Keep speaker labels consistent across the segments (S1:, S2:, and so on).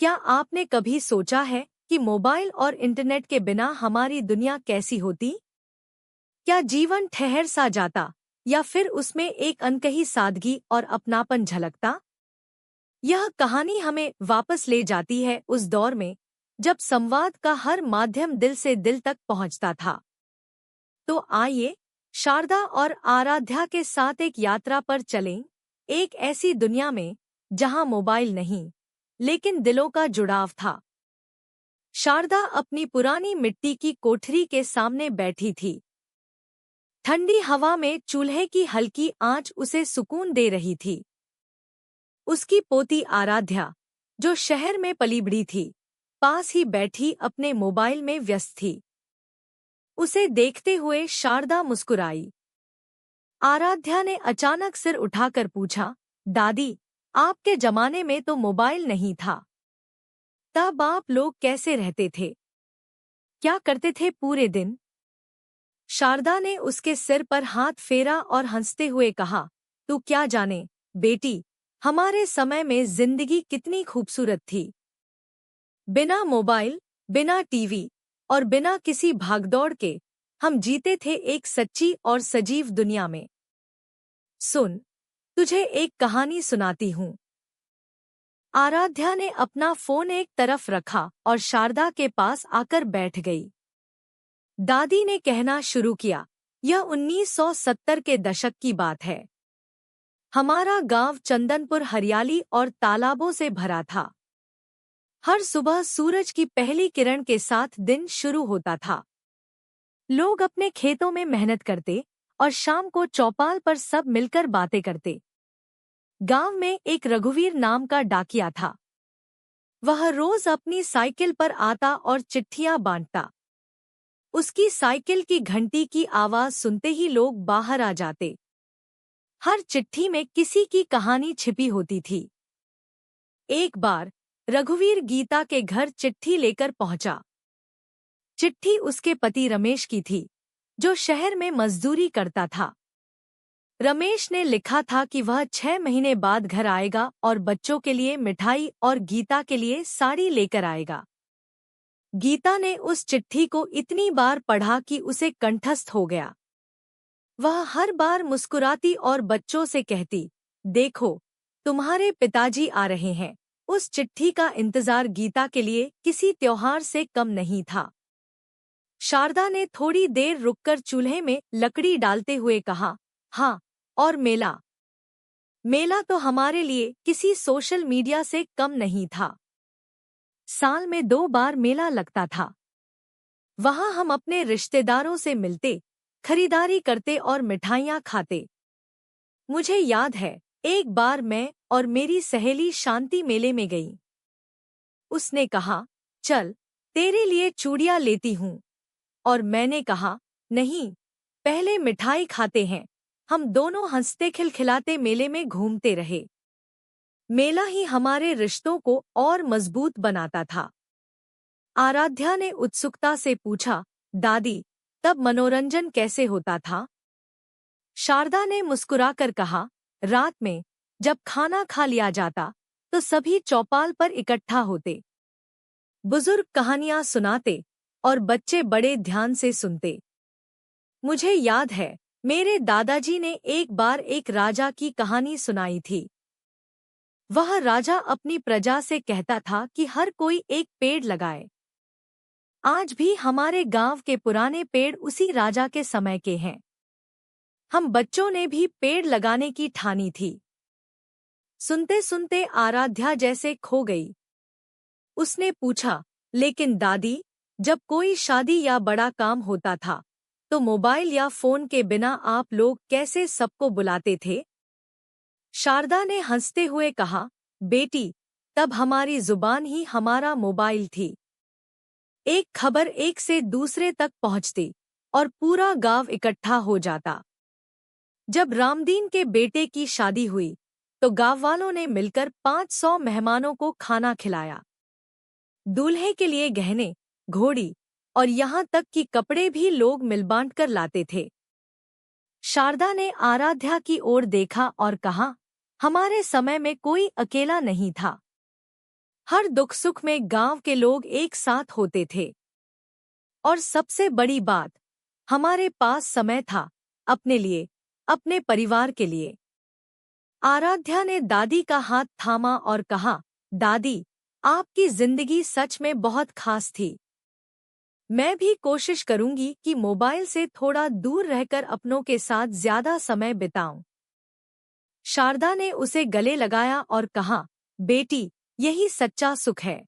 S1: क्या आपने कभी सोचा है कि मोबाइल और इंटरनेट के बिना हमारी दुनिया कैसी होती? क्या जीवन ठहर सा जाता या फिर उसमें एक अनकही सादगी और अपनापन झलकता? यह कहानी हमें वापस ले जाती है उस दौर में जब संवाद का हर माध्यम दिल से दिल तक पहुंचता था। तो आइए शारदा और आराध्या के साथ एक यात्रा पर चलें, एक ऐसी दुनिया में जहां मोबाइल नहीं, लेकिन दिलों का जुड़ाव था। शारदा अपनी पुरानी मिट्टी की कोठरी के सामने बैठी थी। ठंडी हवा में चूल्हे की हल्की आंच उसे सुकून दे रही थी। उसकी पोती आराध्या, जो शहर में पली बड़ी थी, पास ही बैठी अपने मोबाइल में व्यस्त थी। उसे देखते हुए शारदा मुस्कुराई। आराध्या ने अचानक सिर उठाकर पूछा, दादी, आपके जमाने में तो मोबाइल नहीं था। तब आप लोग कैसे रहते थे? क्या करते थे पूरे दिन? शारदा ने उसके सिर पर हाथ फेरा और हंसते हुए कहा, तू क्या जाने, बेटी, हमारे समय में जिंदगी कितनी खूबसूरत थी। बिना मोबाइल, बिना टीवी और बिना किसी भागदौड़ के हम जीते थे एक सच्ची और सजीव दुनिया में। सुन, तुझे एक कहानी सुनाती हूँ। आराध्या ने अपना फोन एक तरफ रखा और शारदा के पास आकर बैठ गई। दादी ने कहना शुरू किया, यह 1970 के दशक की बात है। हमारा गांव चंदनपुर हरियाली और तालाबों से भरा था। हर सुबह सूरज की पहली किरण के साथ दिन शुरू होता था। लोग अपने खेतों में मेहनत करते और शाम को चौपाल पर सब मिलकर बातें करते। गांव में एक रघुवीर नाम का डाकिया था। वह रोज अपनी साइकिल पर आता और चिट्ठियां बांटता। उसकी साइकिल की घंटी की आवाज सुनते ही लोग बाहर आ जाते। हर चिट्ठी में किसी की कहानी छिपी होती थी। एक बार रघुवीर गीता के घर चिट्ठी लेकर पहुंचा। चिट्ठी उसके पति रमेश की थी, जो शहर में मजदूरी करता था। रमेश ने लिखा था कि वह 6 महीने बाद घर आएगा और बच्चों के लिए मिठाई और गीता के लिए साड़ी लेकर आएगा। गीता ने उस चिट्ठी को इतनी बार पढ़ा कि उसे कंठस्थ हो गया। वह हर बार मुस्कुराती और बच्चों से कहती, देखो, तुम्हारे पिताजी आ रहे हैं। उस चिट्ठी का इंतजार गीता के लिए किसी त्योहार से कम नहीं था। शारदा ने थोड़ी देर रुककर चूल्हे में लकड़ी डालते हुए कहा, हाँ, और मेला। मेला तो हमारे लिए किसी सोशल मीडिया से कम नहीं था। साल में 2 बार मेला लगता था। वहां हम अपने रिश्तेदारों से मिलते, खरीदारी करते और मिठाइयाँ खाते। मुझे याद है, एक बार मैं और मेरी सहेली शांति मेले में गई। उसने कहा, चल, तेरे लिए चूड़ियाँ लेती हूँ। और मैंने कहा, नहीं, पहले मिठाई खाते हैं। हम दोनों हंसते खिलखिलाते मेले में घूमते रहे। मेला ही हमारे रिश्तों को और मजबूत बनाता था। आराध्या ने उत्सुकता से पूछा, दादी, तब मनोरंजन कैसे होता था? शारदा ने मुस्कुराकर कहा, रात में जब खाना खा लिया जाता तो सभी चौपाल पर इकट्ठा होते। बुजुर्ग कहानियां सुनाते और बच्चे बड़े ध्यान से सुनते। मुझे याद है, मेरे दादाजी ने एक बार एक राजा की कहानी सुनाई थी। वह राजा अपनी प्रजा से कहता था कि हर कोई एक पेड़ लगाए। आज भी हमारे गांव के पुराने पेड़ उसी राजा के समय के हैं। हम बच्चों ने भी पेड़ लगाने की ठानी थी। सुनते सुनते आराध्या जैसे खो गई। उसने पूछा, लेकिन दादी, जब कोई शादी या बड़ा काम होता था तो मोबाइल या फोन के बिना आप लोग कैसे सबको बुलाते थे? शारदा ने हंसते हुए कहा, बेटी, तब हमारी जुबान ही हमारा मोबाइल थी। एक खबर एक से दूसरे तक पहुंचती और पूरा गांव इकट्ठा हो जाता। जब रामदीन के बेटे की शादी हुई तो गांव वालों ने मिलकर 500 मेहमानों को खाना खिलाया। दूल्हे के लिए गहने, घोड़ी और यहाँ तक कि कपड़े भी लोग मिल बांट कर लाते थे। शारदा ने आराध्या की ओर देखा और कहा, हमारे समय में कोई अकेला नहीं था। हर दुख सुख में गांव के लोग एक साथ होते थे। और सबसे बड़ी बात, हमारे पास समय था अपने लिए, अपने परिवार के लिए। आराध्या ने दादी का हाथ थामा और कहा, दादी, आपकी जिंदगी सच में बहुत खास थी। मैं भी कोशिश करूंगी कि मोबाइल से थोड़ा दूर रहकर अपनों के साथ ज्यादा समय बिताऊं। शारदा ने उसे गले लगाया और कहा, बेटी, यही सच्चा सुख है।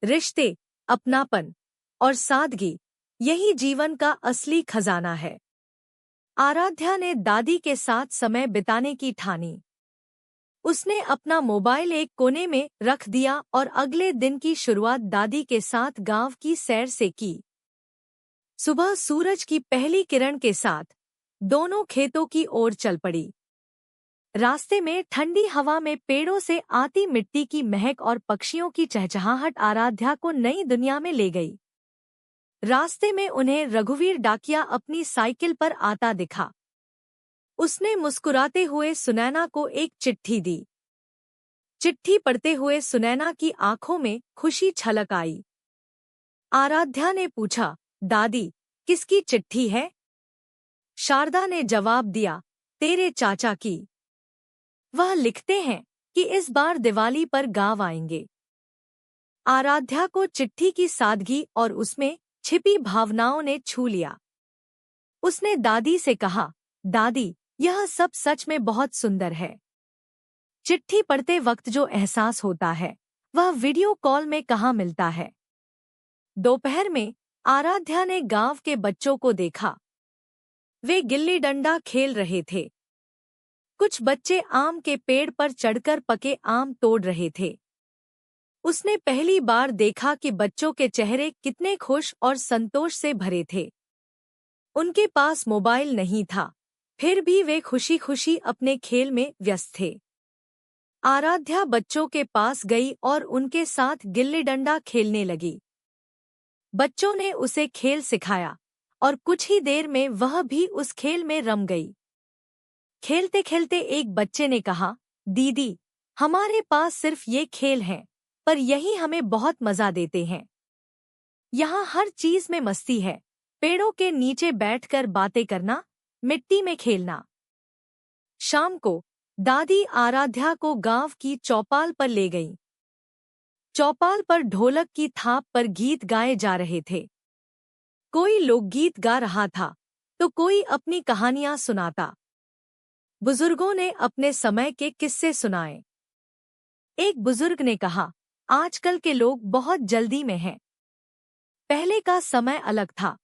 S1: रिश्ते, अपनापन और सादगी, यही जीवन का असली खजाना है। आराध्या ने दादी के साथ समय बिताने की ठानी। उसने अपना मोबाइल एक कोने में रख दिया और अगले दिन की शुरुआत दादी के साथ गांव की सैर से की। सुबह सूरज की पहली किरण के साथ दोनों खेतों की ओर चल पड़ी। रास्ते में ठंडी हवा में पेड़ों से आती मिट्टी की महक और पक्षियों की चहचहाहट आराध्या को नई दुनिया में ले गई। रास्ते में उन्हें रघुवीर डाकिया अपनी साइकिल पर आता दिखा। उसने मुस्कुराते हुए सुनैना को एक चिट्ठी दी। चिट्ठी पढ़ते हुए सुनैना की आंखों में खुशी छलक आई। आराध्या ने पूछा, दादी, किसकी चिट्ठी है? शारदा ने जवाब दिया, तेरे चाचा की। वह लिखते हैं कि इस बार दिवाली पर गांव आएंगे। आराध्या को चिट्ठी की सादगी और उसमें छिपी भावनाओं ने छू लिया। उसने दादी से कहा, दादी, यह सब सच में बहुत सुंदर है। चिट्ठी पढ़ते वक्त जो एहसास होता है वह वीडियो कॉल में कहाँ मिलता है। दोपहर में आराध्या ने गांव के बच्चों को देखा। वे गिल्ली डंडा खेल रहे थे। कुछ बच्चे आम के पेड़ पर चढ़कर पके आम तोड़ रहे थे। उसने पहली बार देखा कि बच्चों के चेहरे कितने खुश और संतोष से भरे थे। उनके पास मोबाइल नहीं था, फिर भी वे खुशी खुशी अपने खेल में व्यस्त थे। आराध्या बच्चों के पास गई और उनके साथ गिल्ली डंडा खेलने लगी। बच्चों ने उसे खेल सिखाया और कुछ ही देर में वह भी उस खेल में रम गई। खेलते खेलते एक बच्चे ने कहा, दीदी, हमारे पास सिर्फ ये खेल हैं, पर यही हमें बहुत मजा देते हैं। यहाँ हर चीज में मस्ती है। पेड़ों के नीचे बैठकर बातें करना, मिट्टी में खेलना। शाम को दादी आराध्या को गांव की चौपाल पर ले गईं। चौपाल पर ढोलक की थाप पर गीत गाए जा रहे थे। कोई लोकगीत गा रहा था तो कोई अपनी कहानियां सुनाता। बुजुर्गों ने अपने समय के किस्से सुनाए। एक बुजुर्ग ने कहा, आजकल के लोग बहुत जल्दी में हैं। पहले का समय अलग था।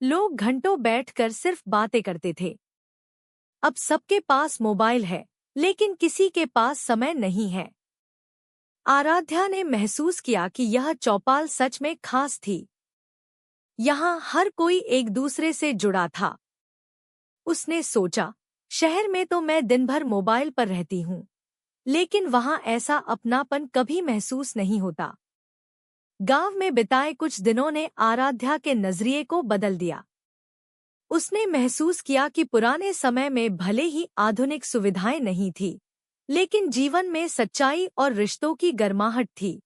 S1: लोग घंटों बैठकर सिर्फ बातें करते थे। अब सबके पास मोबाइल है, लेकिन किसी के पास समय नहीं है। आराध्या ने महसूस किया कि यह चौपाल सच में खास थी। यहाँ हर कोई एक दूसरे से जुड़ा था। उसने सोचा, शहर में तो मैं दिन भर मोबाइल पर रहती हूँ, लेकिन वहाँ ऐसा अपनापन कभी महसूस नहीं होता। गांव में बिताए कुछ दिनों ने आराध्या के नजरिए को बदल दिया। उसने महसूस किया कि पुराने समय में भले ही आधुनिक सुविधाएं नहीं थी, लेकिन जीवन में सच्चाई और रिश्तों की गर्माहट थी।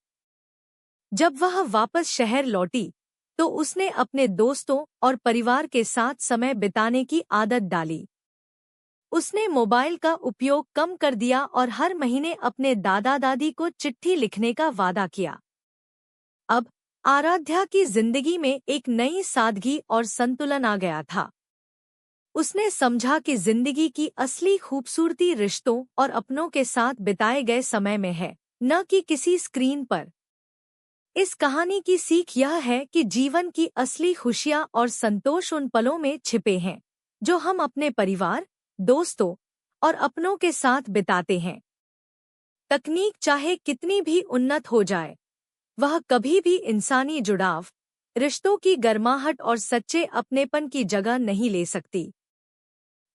S1: जब वह वापस शहर लौटी, तो उसने अपने दोस्तों और परिवार के साथ समय बिताने की आदत डाली। उसने मोबाइल का उपयोग कम कर दिया और हर महीने अपने दादा दादी को चिट्ठी लिखने का वादा किया। अब आराध्या की जिंदगी में एक नई सादगी और संतुलन आ गया था। उसने समझा कि जिंदगी की असली खूबसूरती रिश्तों और अपनों के साथ बिताए गए समय में है, न कि किसी स्क्रीन पर। इस कहानी की सीख यह है कि जीवन की असली खुशियां और संतोष उन पलों में छिपे हैं जो हम अपने परिवार, दोस्तों और अपनों के साथ बिताते हैं। तकनीक चाहे कितनी भी उन्नत हो जाए, वह कभी भी इंसानी जुड़ाव, रिश्तों की गर्माहट और सच्चे अपनेपन की जगह नहीं ले सकती।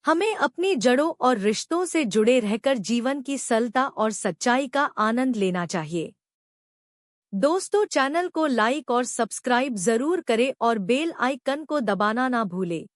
S1: हमें अपनी जड़ों और रिश्तों से जुड़े रहकर जीवन की सरलता और सच्चाई का आनंद लेना चाहिए। दोस्तों, चैनल को लाइक और सब्सक्राइब जरूर करें और बेल आइकन को दबाना ना भूलें।